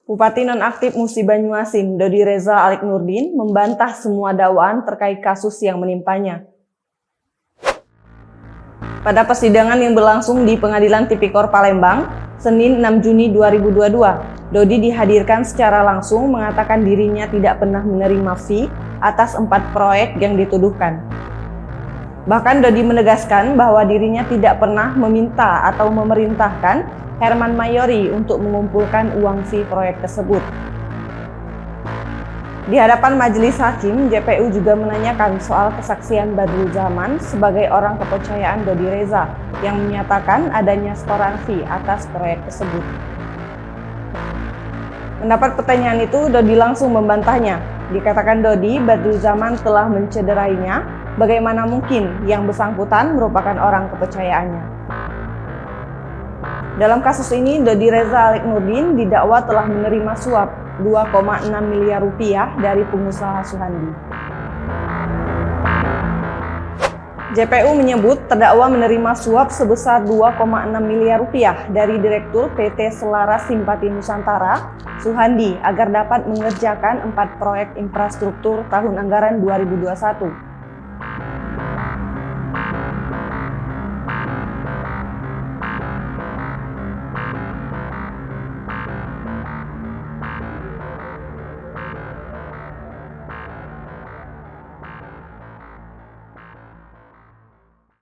Bupati nonaktif Musi Banyuasin, Dodi Reza Alik Nurdin, membantah semua dakwaan terkait kasus yang menimpanya. Pada persidangan yang berlangsung di Pengadilan Tipikor Palembang, Senin 6 Juni 2022, Dodi dihadirkan secara langsung mengatakan dirinya tidak pernah menerima fee atas 4 proyek yang dituduhkan. Bahkan Dodi menegaskan bahwa dirinya tidak pernah meminta atau memerintahkan Herman Mayori untuk mengumpulkan uang fee proyek tersebut. Di hadapan majelis hakim, JPU juga menanyakan soal kesaksian Badrul Zaman sebagai orang kepercayaan Dodi Reza yang menyatakan adanya setoran fee atas proyek tersebut. Mendapat pertanyaan itu, Dodi langsung membantahnya. Dikatakan Dodi, Badrul Zaman telah mencederainya, bagaimana mungkin yang bersangkutan merupakan orang kepercayaannya. Dalam kasus ini, Dodi Reza Alik Nurdin didakwa telah menerima suap 2,6 miliar rupiah dari pengusaha Suhandi. JPU menyebut terdakwa menerima suap sebesar 2,6 miliar rupiah dari Direktur PT Selaras Simpati Nusantara, Suhandi, agar dapat mengerjakan 4 proyek infrastruktur tahun anggaran 2021.